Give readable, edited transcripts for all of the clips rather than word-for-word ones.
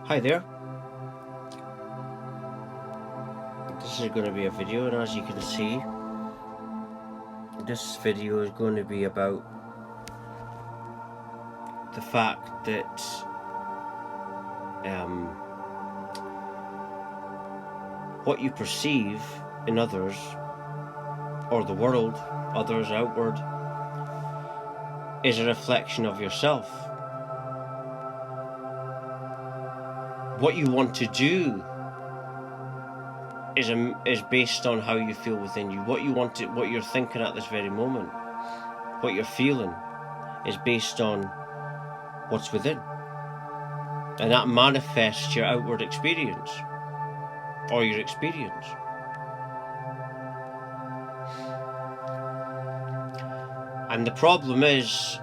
Hi there. This is going to be a video, and as you can see, this video is going to be about the fact that what you perceive in others, or the world, others, outward, is a reflection of yourself. What you want to do is based on how you feel within you. What you're thinking at this very moment, what you're feeling, is based on what's within, and that manifests your outward experience, or your experience. And the problem is,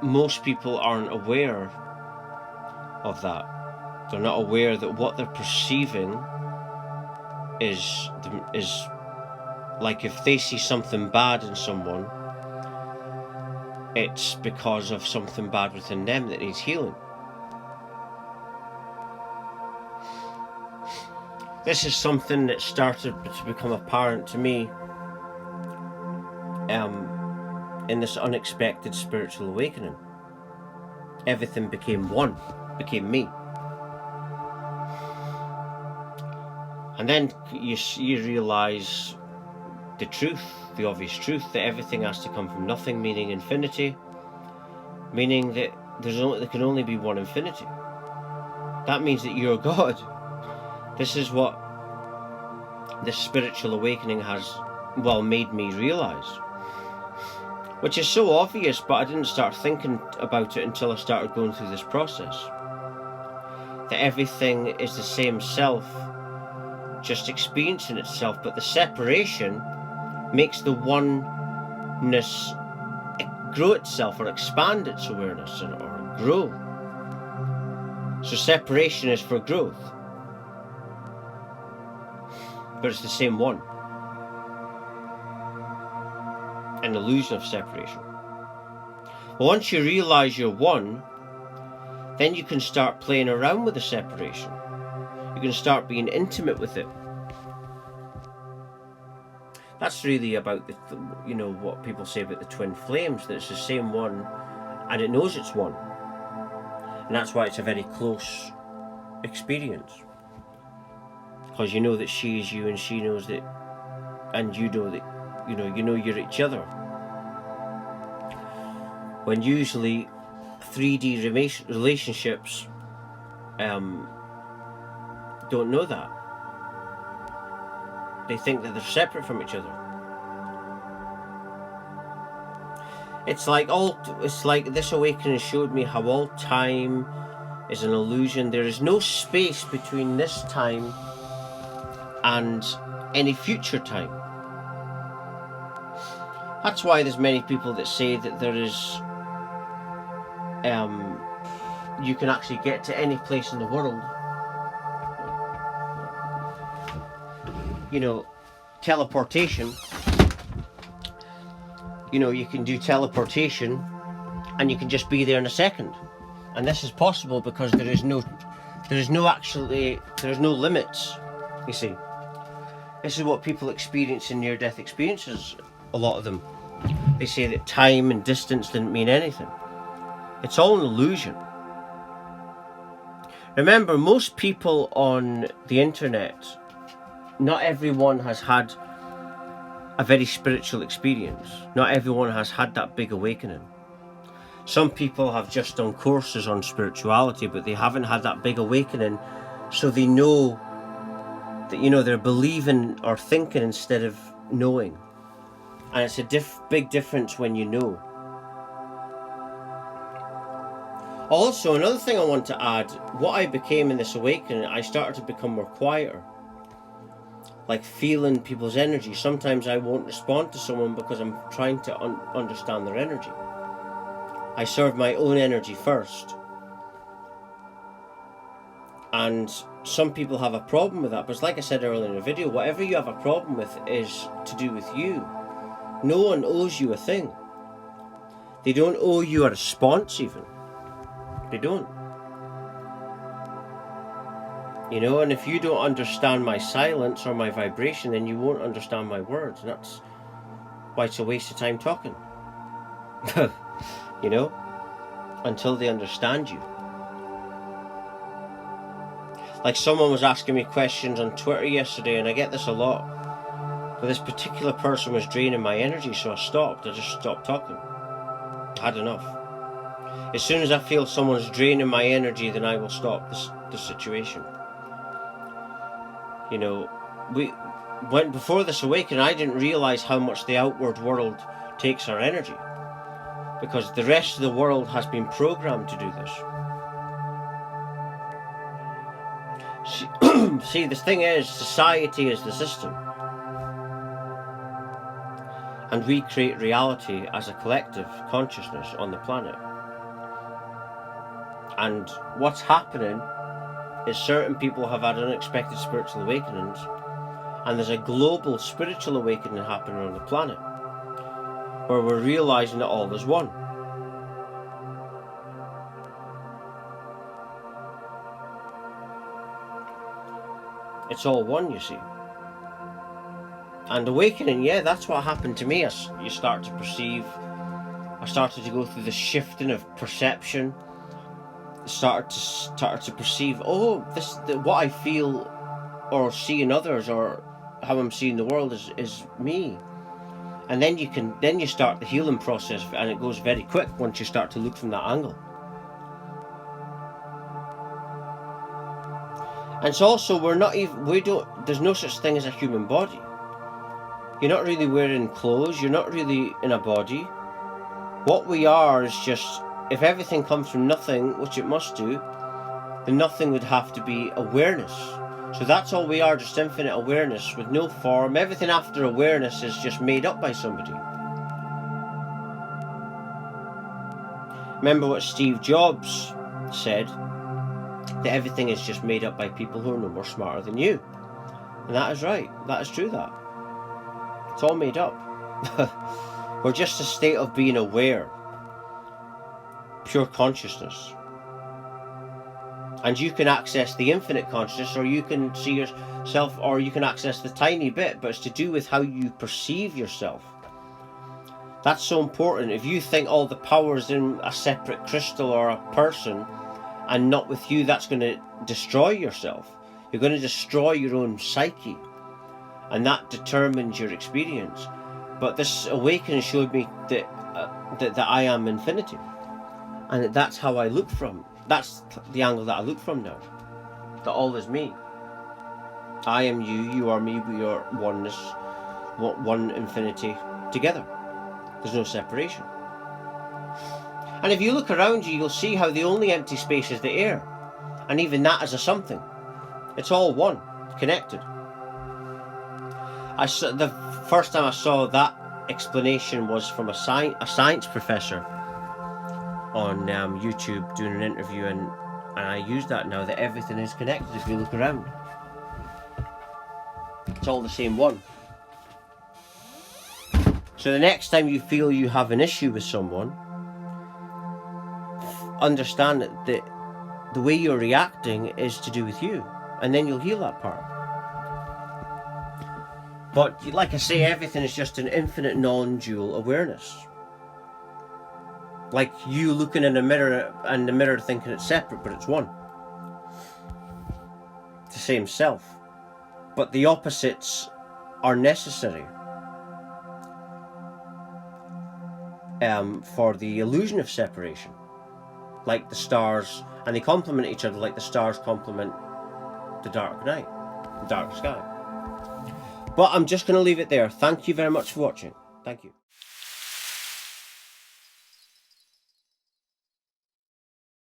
most people aren't aware of that. They're not aware that what they're perceiving is like, if they see something bad in someone, it's because of something bad within them that needs healing. This is something that started to become apparent to me in this unexpected spiritual awakening. Everything became one, became me. And then you realise the truth, the obvious truth, that everything has to come from nothing, meaning infinity, meaning that there can only be one infinity. That means that you're God. This is what this spiritual awakening has, made me realise. Which is so obvious, but I didn't start thinking about it until I started going through this process. That everything is the same self, just experiencing itself, but the separation makes the oneness grow itself, or expand its awareness, or grow. So separation is for growth, but it's the same one. An illusion of separation. But once you realize you're one, then you can start playing around with the separation. You can start being intimate with it. That's really about what people say about the twin flames, that it's the same one and it knows it's one. And that's why it's a very close experience. Because you know that she is you, and she knows that, and you know that you know you're each other. When usually 3D relationships don't know that. They think that they're separate from each other. It's like this awakening showed me how all time is an illusion. There is no space between this time and any future time. That's why there's many people that say that there is, you can actually get to any place in the world. Teleportation. You can do teleportation, and you can just be there in a second. And this is possible because there is no limits. You see, this is what people experience in near-death experiences. A lot of them, they say that time and distance didn't mean anything. It's all an illusion. Remember, most people on the internet, not everyone has had a very spiritual experience. Not everyone has had that big awakening. Some people have just done courses on spirituality, but they haven't had that big awakening, so they know that they're believing or thinking instead of knowing. And it's a big difference when you know. Also, another thing I want to add, what I became in this awakening, I started to become more quieter. Like feeling people's energy. Sometimes I won't respond to someone because I'm trying to understand their energy. I serve my own energy first. And some people have a problem with that, but like I said earlier in the video, whatever you have a problem with is to do with you. No one owes you a thing. They don't owe you a response even. They don't. You know, and if you don't understand my silence or my vibration, then you won't understand my words. And that's why it's a waste of time talking. You know, until they understand you. Like someone was asking me questions on Twitter yesterday, and I get this a lot. But this particular person was draining my energy, so I stopped. I just stopped talking. I had enough. As soon as I feel someone's draining my energy, then I will stop the situation. You know, before this awakening, I didn't realize how much the outward world takes our energy, because the rest of the world has been programmed to do this. See, the thing is, society is the system, and we create reality as a collective consciousness on the planet. And what's happening is certain people have had unexpected spiritual awakenings, and there's a global spiritual awakening happening on the planet, where we're realizing that all is one. It's all one, you see. And awakening, yeah, that's what happened to me. As you start to perceive, I started to go through the shifting of perception. Started to perceive, oh, what I feel or see in others, or how I'm seeing the world is me. And then you start the healing process, and it goes very quick once you start to look from that angle. And it's also, there's no such thing as a human body. You're not really wearing clothes, you're not really in a body. What we are is just, if everything comes from nothing, which it must do, then nothing would have to be awareness. So that's all we are, just infinite awareness with no form. Everything after awareness is just made up by somebody. Remember what Steve Jobs said, that everything is just made up by people who are no more smarter than you. And that is right. That is true, that. It's all made up. We're just a state of being aware. Pure consciousness. And you can access the infinite consciousness, or you can see yourself, or you can access the tiny bit, but it's to do with how you perceive yourself. That's so important. If you think all the power is in a separate crystal or a person, and not with you, that's going to destroy yourself. You're going to destroy your own psyche, and that determines your experience. But this awakening showed me that I am infinity, and that's how I look from. That's the angle that I look from now. That all is me. I am you, you are me, we are oneness, one infinity together. There's no separation. And if you look around you, you'll see how the only empty space is the air. And even that is a something. It's all one, connected. The first time I saw that explanation was from a science professor on YouTube doing an interview, and I use that now, that everything is connected if you look around. It's all the same one. So the next time you feel you have an issue with someone, understand that the way you're reacting is to do with you, and then you'll heal that part. But like I say, everything is just an infinite non-dual awareness. Like you looking in a mirror, and the mirror thinking it's separate, but it's one. It's the same self. But the opposites are necessary for the illusion of separation. Like the stars, and they complement each other like the stars complement the dark night, the dark sky. But I'm just going to leave it there. Thank you very much for watching. Thank you.